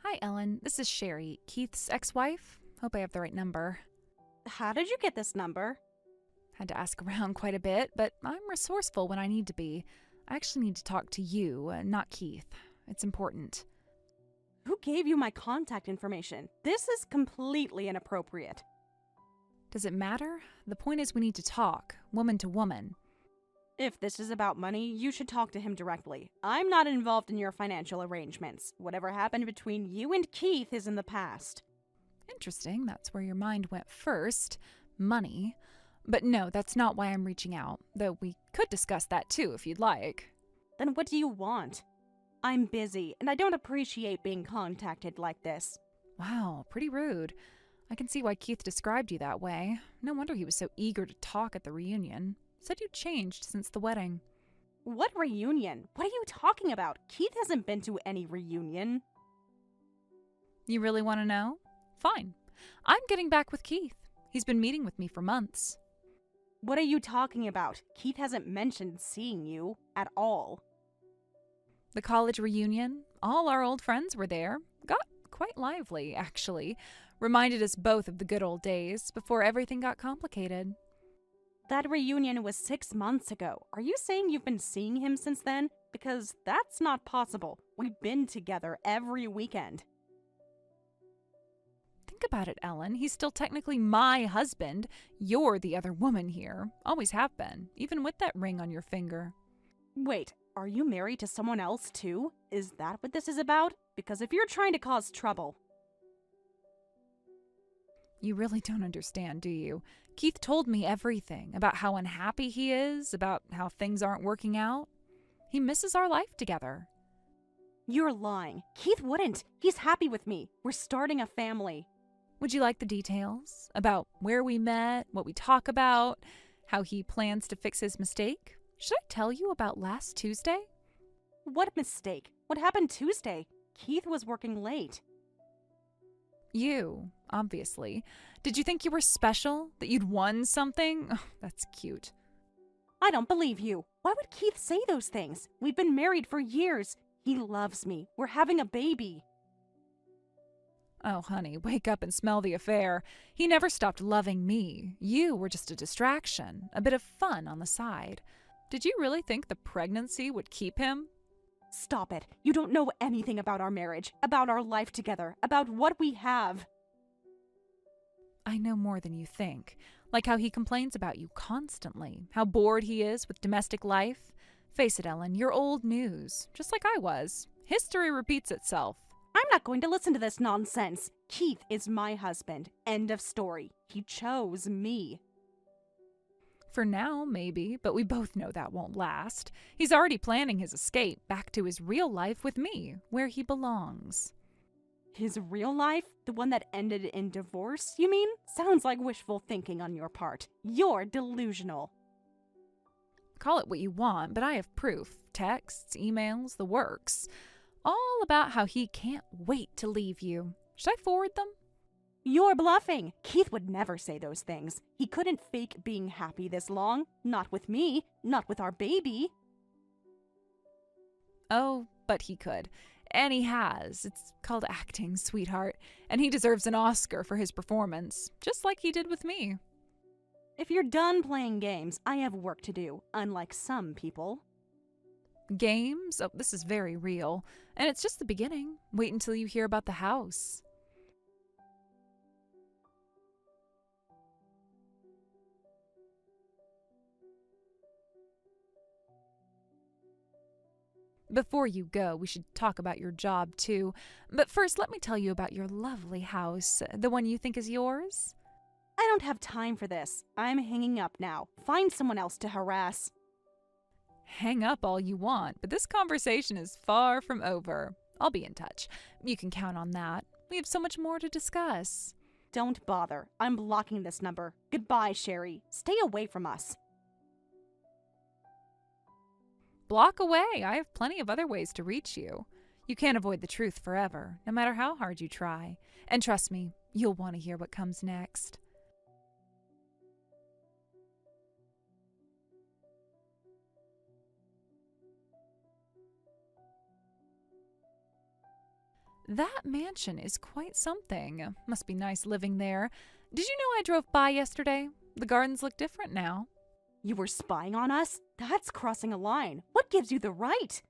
Hi, Ellen. This is Sherry, Keith's ex-wife. Hope I have the right number. How did you get this number? Had to ask around quite a bit, but I'm resourceful when I need to be. I actually need to talk to you, not Keith. It's important. Who gave you my contact information? This is completely inappropriate. Does it matter? The point is we need to talk, woman to woman. If this is about money, you should talk to him directly. I'm not involved in your financial arrangements. Whatever happened between you and Keith is in the past. Interesting, that's where your mind went first. Money. But no, that's not why I'm reaching out, though we could discuss that too if you'd like. Then what do you want? I'm busy, and I don't appreciate being contacted like this. Wow, pretty rude. I can see why Keith described you that way. No wonder he was so eager to talk at the reunion. Said you changed since the wedding. What reunion? What are you talking about? Keith hasn't been to any reunion. You really want to know? Fine. I'm getting back with Keith. He's been meeting with me for months. What are you talking about? Keith hasn't mentioned seeing you at all. The college reunion, all our old friends were there. Got quite lively, actually. Reminded us both of the good old days before everything got complicated. That reunion was 6 months ago. Are you saying you've been seeing him since then? Because that's not possible. We've been together every weekend. Think about it, Ellen. He's still technically my husband. You're the other woman here. Always have been, even with that ring on your finger. Wait, are you married to someone else too? Is that what this is about? Because if you're trying to cause trouble... You really don't understand, do you? Keith told me everything about how unhappy he is, about how things aren't working out. He misses our life together. You're lying. Keith wouldn't. He's happy with me. We're starting a family. Would you like the details? About where we met, what we talk about, how he plans to fix his mistake? Should I tell you about last Tuesday? What mistake? What happened Tuesday? Keith was working late. You, obviously. Did you think you were special? That you'd won something? Oh, that's cute. I don't believe you. Why would Keith say those things? We've been married for years. He loves me. We're having a baby. Oh, honey, wake up and smell the affair. He never stopped loving me. You were just a distraction, a bit of fun on the side. Did you really think the pregnancy would keep him? Stop it. You don't know anything about our marriage, about our life together, about what we have. I know more than you think. Like how he complains about you constantly, how bored he is with domestic life. Face it, Ellen, you're old news, just like I was. History repeats itself. I'm not going to listen to this nonsense. Keith is my husband. End of story. He chose me. For now, maybe, but we both know that won't last. He's already planning his escape back to his real life with me, where he belongs. His real life? The one that ended in divorce, you mean? Sounds like wishful thinking on your part. You're delusional. Call it what you want, but I have proof. Texts, emails, the works. All about how he can't wait to leave you. Should I forward them? You're bluffing. Keith would never say those things. He couldn't fake being happy this long. Not with me. Not with our baby. Oh, but he could. And he has. It's called acting, sweetheart. And he deserves an Oscar for his performance, just like he did with me. If you're done playing games, I have work to do, unlike some people. Games? Oh, this is very real. And it's just the beginning. Wait until you hear about the house. Before you go, we should talk about your job, too. But first, let me tell you about your lovely house, the one you think is yours. I don't have time for this. I'm hanging up now. Find someone else to harass. Hang up all you want, but this conversation is far from over. I'll be in touch. You can count on that. We have so much more to discuss. Don't bother. I'm blocking this number. Goodbye, Sherry. Stay away from us. Block away. I have plenty of other ways to reach you. You can't avoid the truth forever, no matter how hard you try. And trust me, you'll want to hear what comes next. That mansion is quite something. Must be nice living there. Did you know I drove by yesterday? The gardens look different now. You were spying on us? That's crossing a line. What gives you the right?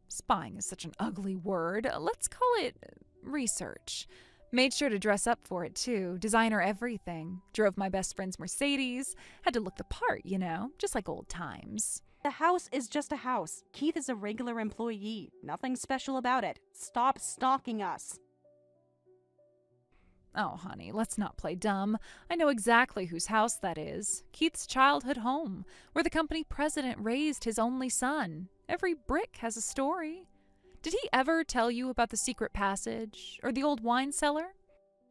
Spying is such an ugly word. Let's call it research. Made sure to dress up for it, too. Designer everything. Drove my best friend's Mercedes. Had to look the part, just like old times. The house is just a house. Keith is a regular employee. Nothing special about it. Stop stalking us. Oh, honey, let's not play dumb. I know exactly whose house that is. Keith's childhood home, where the company president raised his only son. Every brick has a story. Did he ever tell you about the secret passage or the old wine cellar?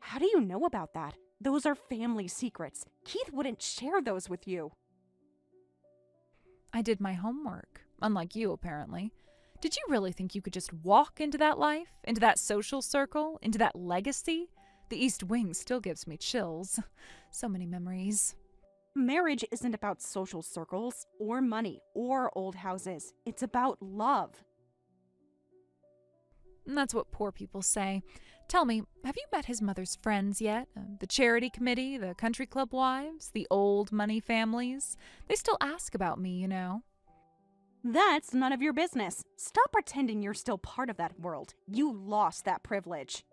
How do you know about that? Those are family secrets. Keith wouldn't share those with you. I did my homework, unlike you, apparently. Did you really think you could just walk into that life, into that social circle, into that legacy? The East Wing still gives me chills. So many memories. Marriage isn't about social circles, or money, or old houses. It's about love. And that's what poor people say. Tell me, have you met his mother's friends yet? The charity committee, the country club wives, the old money families? They still ask about me, That's none of your business. Stop pretending you're still part of that world. You lost that privilege.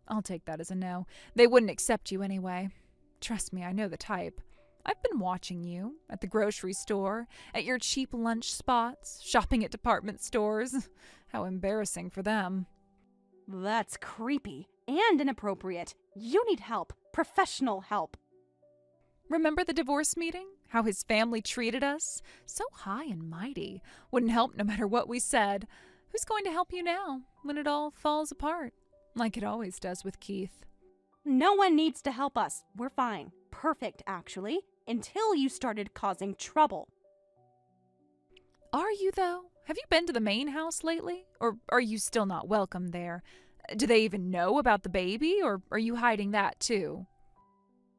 I'll take that as a no. They wouldn't accept you anyway. Trust me, I know the type. I've been watching you at the grocery store, at your cheap lunch spots, shopping at department stores. How embarrassing for them. That's creepy and inappropriate. You need help. Professional help. Remember the divorce meeting? How his family treated us? So high and mighty. Wouldn't help no matter what we said. Who's going to help you now when it all falls apart? Like it always does with Keith. No one needs to help us. We're fine. Perfect, actually. Until you started causing trouble. Are you, though? Have you been to the main house lately? Or are you still not welcome there? Do they even know about the baby, or are you hiding that too?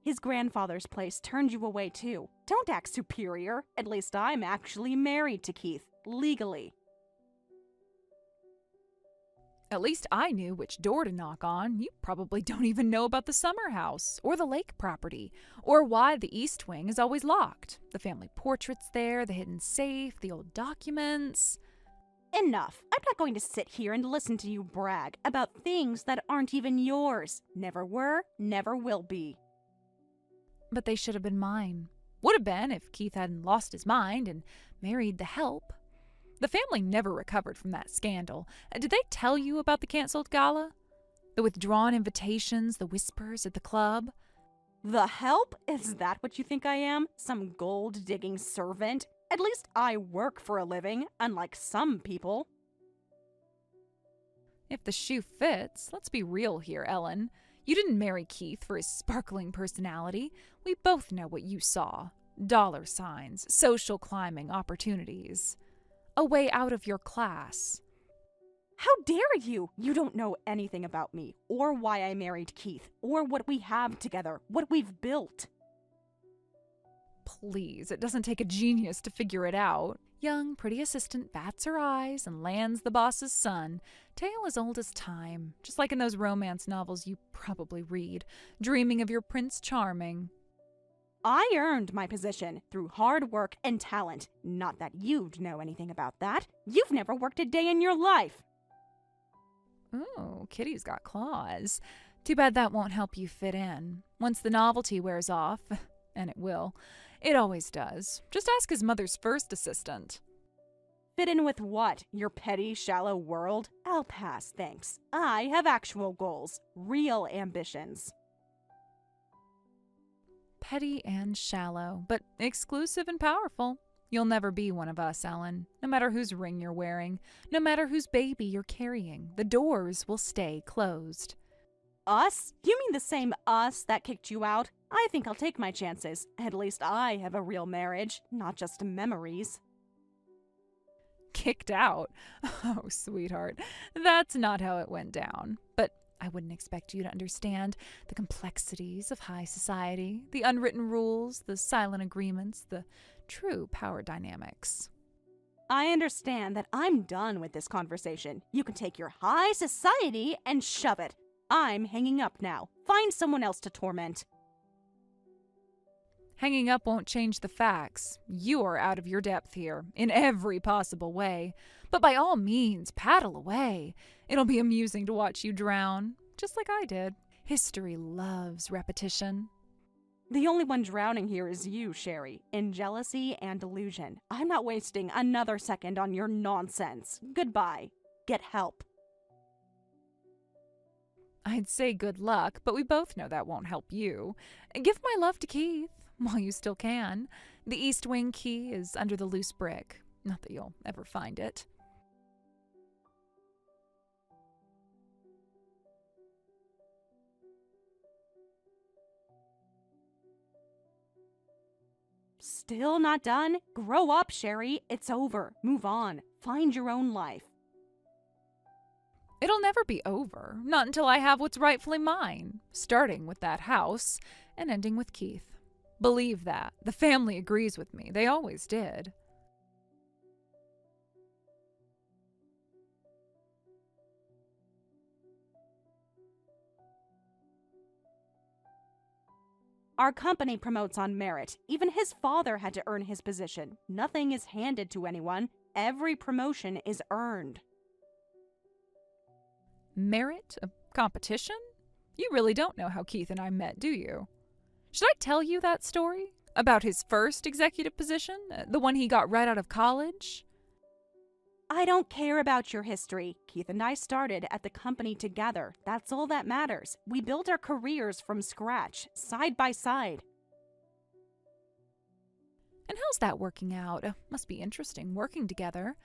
His grandfather's place turned you away too. Don't act superior. At least I'm actually married to Keith, legally. At least I knew which door to knock on. You probably don't even know about the summer house, or the lake property, or why the East Wing is always locked. The family portraits there, the hidden safe, the old documents. Enough. I'm not going to sit here and listen to you brag about things that aren't even yours. Never were, never will be. But they should have been mine. Would have been if Keith hadn't lost his mind and married the help. The family never recovered from that scandal. Did they tell you about the canceled gala? The withdrawn invitations, the whispers at the club? The help? Is that what you think I am? Some gold-digging servant? At least I work for a living, unlike some people. If the shoe fits, let's be real here, Ellen. You didn't marry Keith for his sparkling personality. We both know what you saw. Dollar signs, social climbing opportunities. A way out of your class. How dare you? You don't know anything about me, or why I married Keith, or what we have together, what we've built. Please, it doesn't take a genius to figure it out. Young, pretty assistant bats her eyes and lands the boss's son. Tale as old as time, just like in those romance novels you probably read, dreaming of your Prince Charming. I earned my position through hard work and talent. Not that you'd know anything about that. You've never worked a day in your life. Ooh, Kitty's got claws. Too bad that won't help you fit in. Once the novelty wears off, and it will, it always does. Just ask his mother's first assistant. Fit in with what? Your petty, shallow world? I'll pass, thanks. I have actual goals, real ambitions. Petty and shallow, but exclusive and powerful. You'll never be one of us, Ellen. No matter whose ring you're wearing, no matter whose baby you're carrying, the doors will stay closed. Us? You mean the same us that kicked you out? I think I'll take my chances. At least I have a real marriage, not just memories. Kicked out? Oh, sweetheart, that's not how it went down. But I wouldn't expect you to understand the complexities of high society, the unwritten rules, the silent agreements, the true power dynamics. I understand that I'm done with this conversation. You can take your high society and shove it. I'm hanging up now. Find someone else to torment. Hanging up won't change the facts. You are out of your depth here, in every possible way. But by all means, paddle away. It'll be amusing to watch you drown, just like I did. History loves repetition. The only one drowning here is you, Sherry, in jealousy and delusion. I'm not wasting another second on your nonsense. Goodbye. Get help. I'd say good luck, but we both know that won't help you. Give my love to Keith, while you still can. The East Wing key is under the loose brick. Not that you'll ever find it. Still not done? Grow up, Sherry. It's over. Move on. Find your own life. It'll never be over, not until I have what's rightfully mine, starting with that house and ending with Keith. Believe that. The family agrees with me. They always did. Our company promotes on merit. Even his father had to earn his position. Nothing is handed to anyone. Every promotion is earned. Merit? A competition? You really don't know how Keith and I met, do you? Should I tell you that story? About his first executive position? The one he got right out of college? I don't care about your history. Keith and I started at the company together. That's all that matters. We built our careers from scratch, side by side. And how's that working out? Must be interesting working together.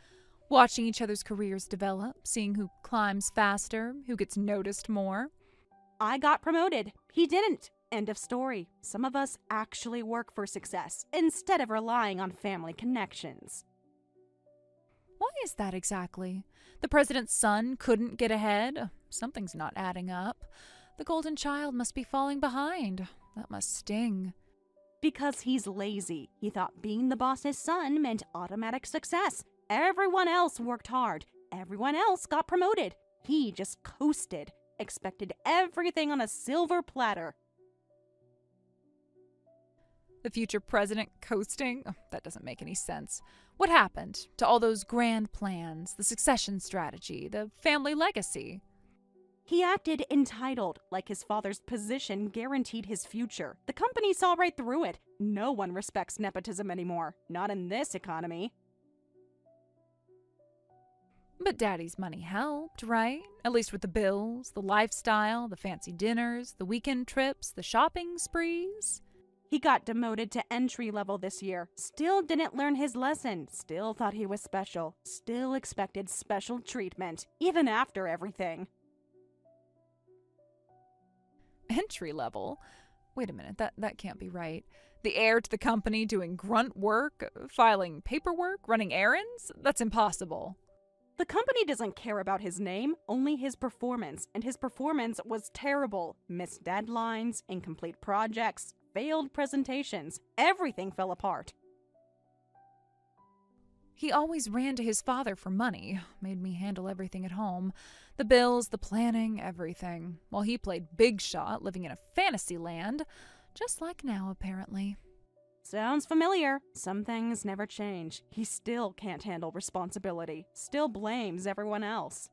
Watching each other's careers develop, seeing who climbs faster, who gets noticed more. I got promoted. He didn't. End of story. Some of us actually work for success instead of relying on family connections. Why is that exactly? The president's son couldn't get ahead? Something's not adding up. The golden child must be falling behind. That must sting. Because he's lazy. He thought being the boss's son meant automatic success. Everyone else worked hard. Everyone else got promoted. He just coasted. Expected everything on a silver platter. The future president coasting? Oh, that doesn't make any sense. What happened to all those grand plans, the succession strategy, the family legacy? He acted entitled, like his father's position guaranteed his future. The company saw right through it. No one respects nepotism anymore. Not in this economy. But Daddy's money helped, right? At least with the bills, the lifestyle, the fancy dinners, the weekend trips, the shopping sprees. He got demoted to entry level this year. Still didn't learn his lesson. Still thought he was special. Still expected special treatment, even after everything. Entry level? Wait a minute, that can't be right. The heir to the company doing grunt work, filing paperwork, running errands? That's impossible. The company doesn't care about his name, only his performance, and his performance was terrible. Missed deadlines, incomplete projects, failed presentations. Everything fell apart. He always ran to his father for money, made me handle everything at home. The bills, the planning, everything. While he played big shot, living in a fantasy land, just like now, apparently. Sounds familiar. Some things never change. He still can't handle responsibility. Still blames everyone else.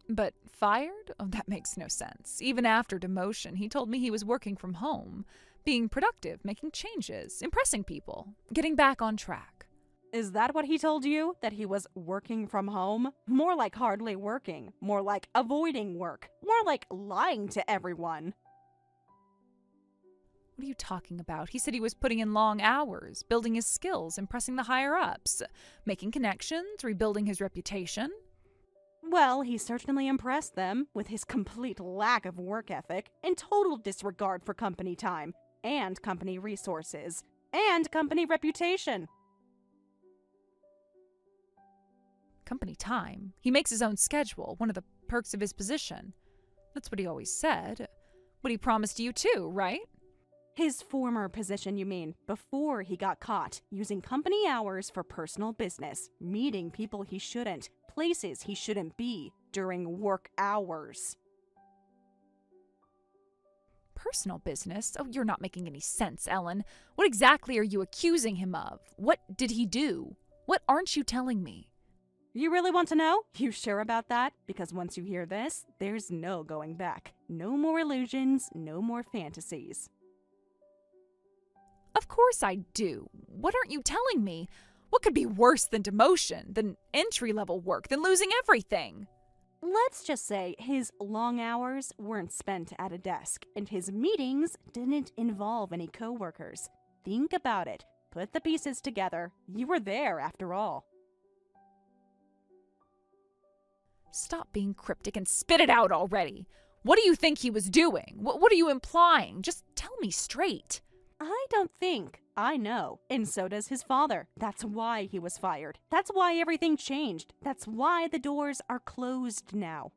But fired? Oh, that makes no sense. Even after demotion, he told me he was working from home, being productive, making changes, impressing people, getting back on track. Is that what he told you? That he was working from home? More like hardly working. More like avoiding work. More like lying to everyone. What are you talking about? He said he was putting in long hours, building his skills, impressing the higher-ups, making connections, rebuilding his reputation. Well, he certainly impressed them with his complete lack of work ethic and total disregard for company time, and company resources, and company reputation. Company time? He makes his own schedule, one of the perks of his position. That's what he always said. What he promised you too, right? His former position, you mean, before he got caught, using company hours for personal business, meeting people he shouldn't, places he shouldn't be, during work hours. Personal business? Oh, you're not making any sense, Ellen. What exactly are you accusing him of? What did he do? What aren't you telling me? You really want to know? You sure about that? Because once you hear this, there's no going back. No more illusions, no more fantasies. Of course I do. What aren't you telling me? What could be worse than demotion, than entry-level work, than losing everything? Let's just say his long hours weren't spent at a desk, and his meetings didn't involve any coworkers. Think about it. Put the pieces together. You were there, after all. Stop being cryptic and spit it out already. What do you think he was doing? What are you implying? Just tell me straight. I don't think. I know. And so does his father. That's why he was fired. That's why everything changed. That's why the doors are closed now.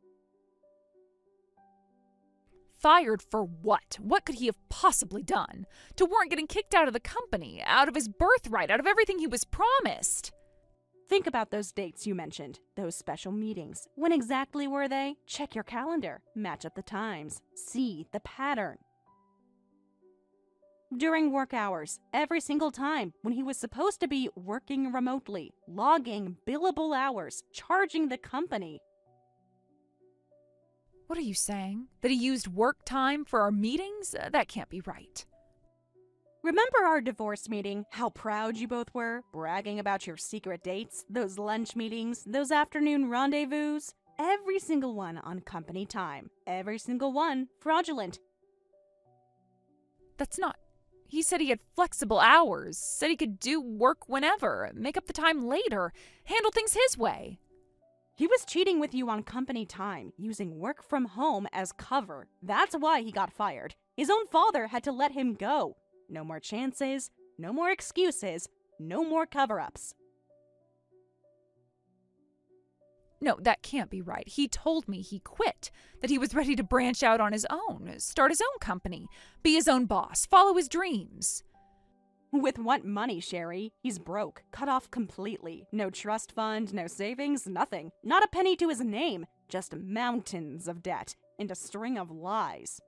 Fired for what? What could he have possibly done to warrant getting kicked out of the company, out of his birthright, out of everything he was promised? Think about those dates you mentioned, those special meetings. When exactly were they? Check your calendar. Match up the times. See the pattern. During work hours, every single time, when he was supposed to be working remotely, logging billable hours, charging the company. What are you saying? That he used work time for our meetings? That can't be right. Remember our divorce meeting? How proud you both were, bragging about your secret dates, those lunch meetings, those afternoon rendezvous? Every single one on company time. Every single one fraudulent. That's not... He said he had flexible hours, said he could do work whenever, make up the time later, handle things his way. He was cheating with you on company time, using work from home as cover. That's why he got fired. His own father had to let him go. No more chances, no more excuses, no more cover-ups. No, that can't be right. He told me he quit, that he was ready to branch out on his own, start his own company, be his own boss, follow his dreams. With what money, Sherry? He's broke, cut off completely. No trust fund, no savings, nothing. Not a penny to his name, just mountains of debt and a string of lies.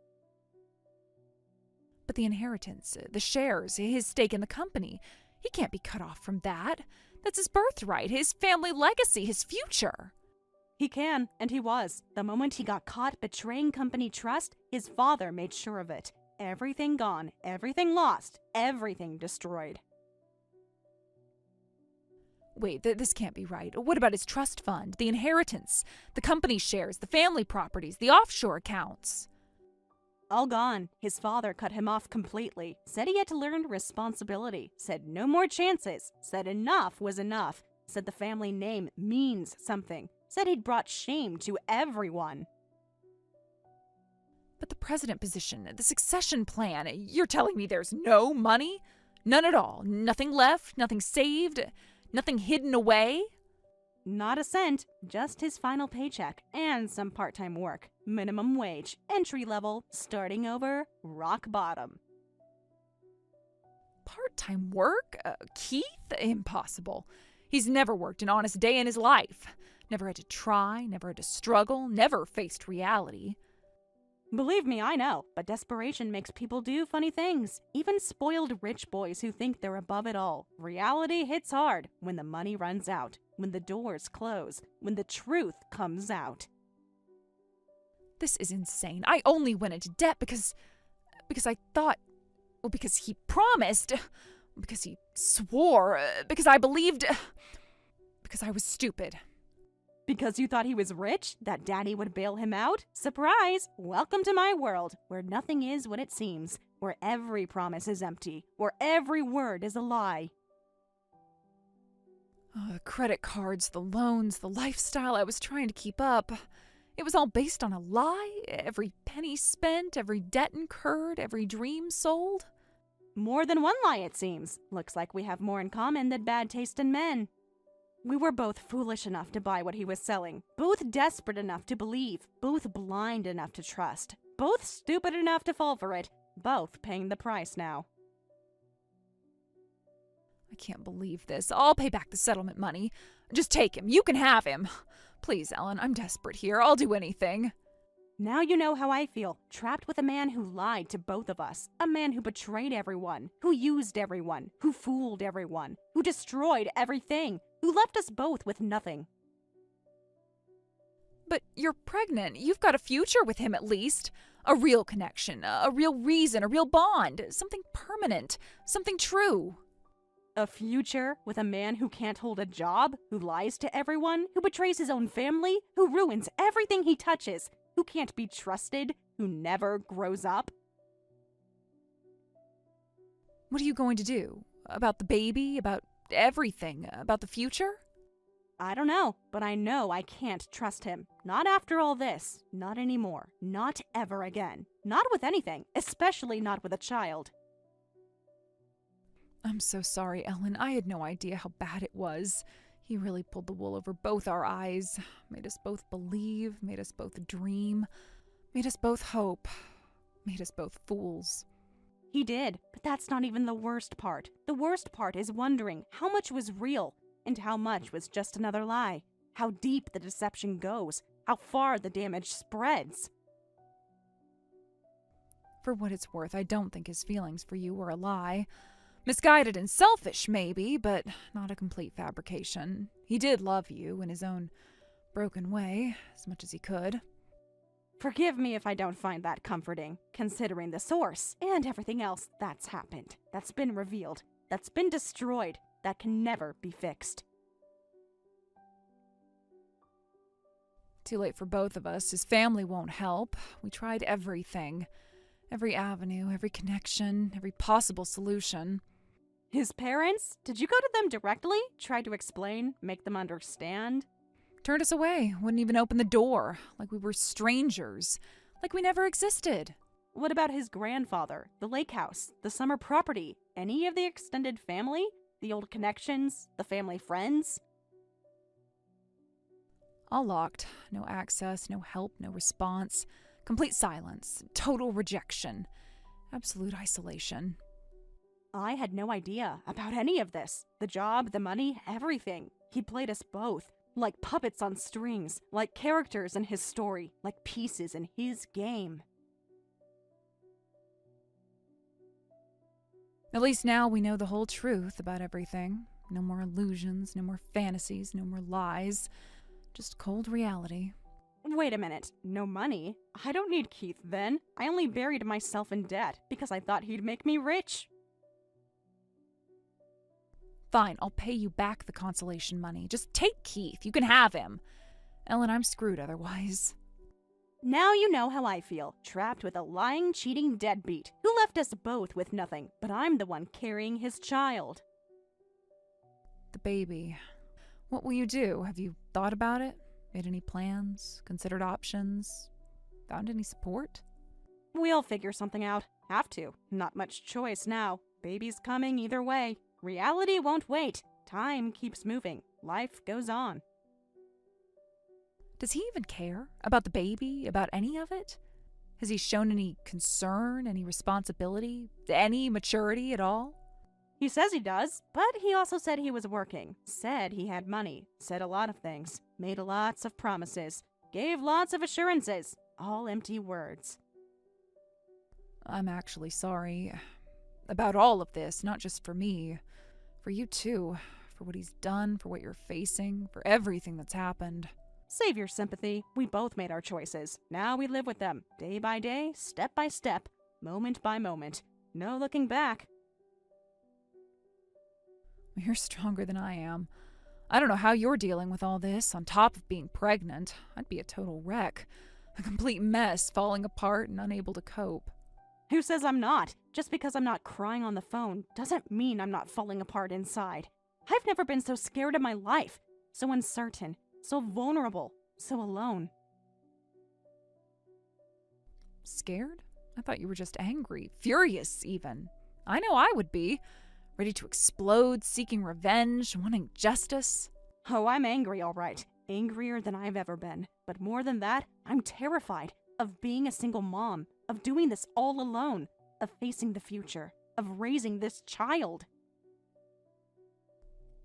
But the inheritance, the shares, his stake in the company, he can't be cut off from that. That's his birthright, his family legacy, his future. He can, and he was. The moment he got caught betraying company trust, his father made sure of it. Everything gone, everything lost, everything destroyed. Wait, this can't be right. What about his trust fund, the inheritance, the company shares, the family properties, the offshore accounts? All gone. His father cut him off completely. Said he had to learn responsibility. Said no more chances. Said enough was enough. Said the family name means something. Said he'd brought shame to everyone. But the president position, the succession plan, you're telling me there's no money? None at all? Nothing left? Nothing saved? Nothing hidden away? Not a cent, just his final paycheck and some part-time work. Minimum wage, entry level, starting over, rock bottom. Part-time work? Keith? Impossible. He's never worked an honest day in his life. Never had to try, never had to struggle, never faced reality. Believe me, I know, but desperation makes people do funny things. Even spoiled rich boys who think they're above it all. Reality hits hard when the money runs out, when the doors close, when the truth comes out. This is insane. I only went into debt because I thought, well, because he promised, because he swore, because I believed, because I was stupid. Because you thought he was rich? That daddy would bail him out? Surprise! Welcome to my world, where nothing is what it seems, where every promise is empty, where every word is a lie. Oh, the credit cards, the loans, the lifestyle I was trying to keep up. It was all based on a lie? Every penny spent, every debt incurred, every dream sold? More than one lie, it seems. Looks like we have more in common than bad taste in men. We were both foolish enough to buy what he was selling, both desperate enough to believe, both blind enough to trust, both stupid enough to fall for it, both paying the price now. I can't believe this. I'll pay back the settlement money. Just take him. You can have him. Please, Ellen, I'm desperate here. I'll do anything. Now you know how I feel, trapped with a man who lied to both of us, a man who betrayed everyone, who used everyone, who fooled everyone, who destroyed everything, who left us both with nothing. But you're pregnant. You've got a future with him at least. A real connection, a real reason, a real bond, something permanent, something true. A future with a man who can't hold a job, who lies to everyone, who betrays his own family, who ruins everything he touches, who can't be trusted, who never grows up. What are you going to do? About the baby? About everything? About the future? I don't know, but I know I can't trust him. Not after all this. Not anymore. Not ever again. Not with anything, especially not with a child. I'm so sorry, Ellen. I had no idea how bad it was. He really pulled the wool over both our eyes, made us both believe, made us both dream, made us both hope, made us both fools. He did, but that's not even the worst part. The worst part is wondering how much was real and how much was just another lie, how deep the deception goes, how far the damage spreads. For what it's worth, I don't think his feelings for you were a lie. Misguided and selfish, maybe, but not a complete fabrication. He did love you in his own broken way, as much as he could. Forgive me if I don't find that comforting, considering the source and everything else that's happened, that's been revealed, that's been destroyed, that can never be fixed. Too late for both of us. His family won't help. We tried everything. Every avenue, every connection, every possible solution. His parents? Did you go to them directly? Try to explain? Make them understand? Turned us away. Wouldn't even open the door. Like we were strangers. Like we never existed. What about his grandfather? The lake house? The summer property? Any of the extended family? The old connections? The family friends? All locked. No access, no help, no response. Complete silence. Total rejection. Absolute isolation. I had no idea about any of this. The job, the money, everything. He played us both. Like puppets on strings. Like characters in his story. Like pieces in his game. At least now we know the whole truth about everything. No more illusions, no more fantasies, no more lies. Just cold reality. Wait a minute. No money? I don't need Keith then. I only buried myself in debt because I thought he'd make me rich. Fine, I'll pay you back the consolation money. Just take Keith. You can have him. Ellen, I'm screwed otherwise. Now you know how I feel, trapped with a lying, cheating deadbeat who left us both with nothing, but I'm the one carrying his child. The baby. What will you do? Have you thought about it? Made any plans? Considered options? Found any support? We'll figure something out. Have to. Not much choice now. Baby's coming either way. Reality won't wait. Time keeps moving. Life goes on. Does he even care about the baby? About any of it? Has he shown any concern, any responsibility, any maturity at all? He says he does, but he also said he was working. Said he had money. Said a lot of things. Made lots of promises. Gave lots of assurances. All empty words. I'm actually sorry about all of this, not just for me. For you too. For what he's done, for what you're facing, for everything that's happened. Save your sympathy. We both made our choices. Now we live with them. Day by day, step by step, moment by moment. No looking back. You're stronger than I am. I don't know how you're dealing with all this, on top of being pregnant. I'd be a total wreck. A complete mess, falling apart and unable to cope. Who says I'm not? Just because I'm not crying on the phone doesn't mean I'm not falling apart inside. I've never been so scared in my life. So uncertain. So vulnerable. So alone. Scared? I thought you were just angry. Furious, even. I know I would be. Ready to explode, seeking revenge, wanting justice. Oh, I'm angry, all right. Angrier than I've ever been. But more than that, I'm terrified of being a single mom, of doing this all alone, of facing the future, of raising this child.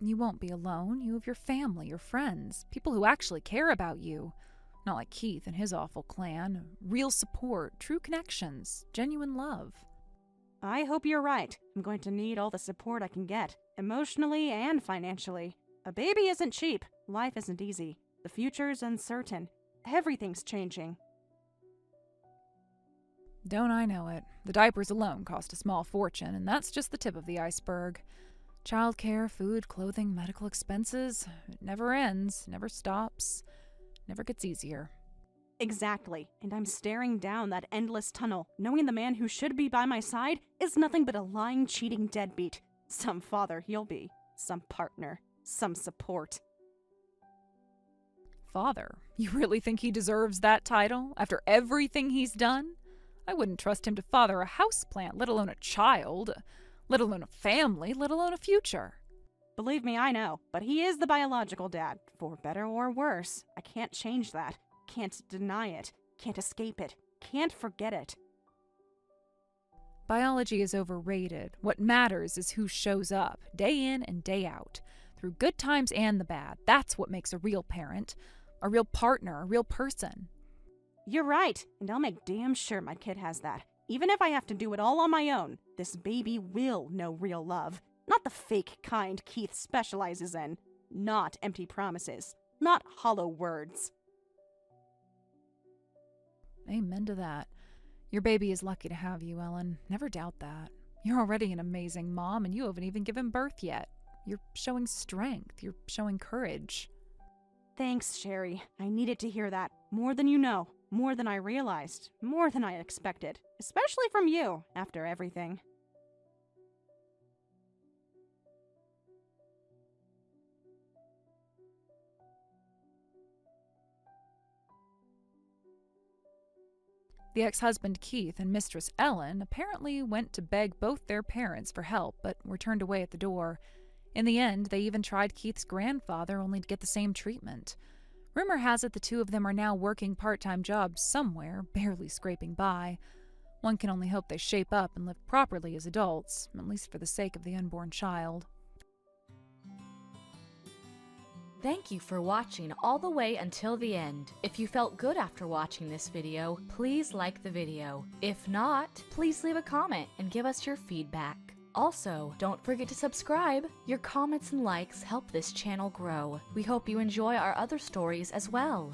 You won't be alone. You have your family, your friends, people who actually care about you. Not like Keith and his awful clan. Real support, true connections, genuine love. I hope you're right. I'm going to need all the support I can get, emotionally and financially. A baby isn't cheap. Life isn't easy. The future's uncertain. Everything's changing. Don't I know it? The diapers alone cost a small fortune, and that's just the tip of the iceberg. Childcare, food, clothing, medical expenses. It never ends, never stops, never gets easier. Exactly, and I'm staring down that endless tunnel, knowing the man who should be by my side is nothing but a lying, cheating deadbeat. Some father he'll be, some partner, some support. Father? You really think he deserves that title after everything he's done? I wouldn't trust him to father a houseplant, let alone a child, let alone a family, let alone a future. Believe me, I know, but he is the biological dad, for better or worse. I can't change that. Can't deny it. Can't escape it. Can't forget it. Biology is overrated. What matters is who shows up, day in and day out, through good times and the bad. That's what makes a real parent, a real partner, a real person. You're right, and I'll make damn sure my kid has that. Even if I have to do it all on my own, this baby will know real love. Not the fake kind Keith specializes in. Not empty promises. Not hollow words. Amen to that. Your baby is lucky to have you, Ellen. Never doubt that. You're already an amazing mom, and you haven't even given birth yet. You're showing strength. You're showing courage. Thanks, Sherry. I needed to hear that. More than you know. More than I realized. More than I expected. Especially from you, after everything. The ex-husband Keith and mistress Ellen apparently went to beg both their parents for help, but were turned away at the door. In the end, they even tried Keith's grandfather, only to get the same treatment. Rumor has it the two of them are now working part-time jobs somewhere, barely scraping by. One can only hope they shape up and live properly as adults, at least for the sake of the unborn child. Thank you for watching all the way until the end. If you felt good after watching this video, please like the video. If not, please leave a comment and give us your feedback. Also, don't forget to subscribe. Your comments and likes help this channel grow. We hope you enjoy our other stories as well.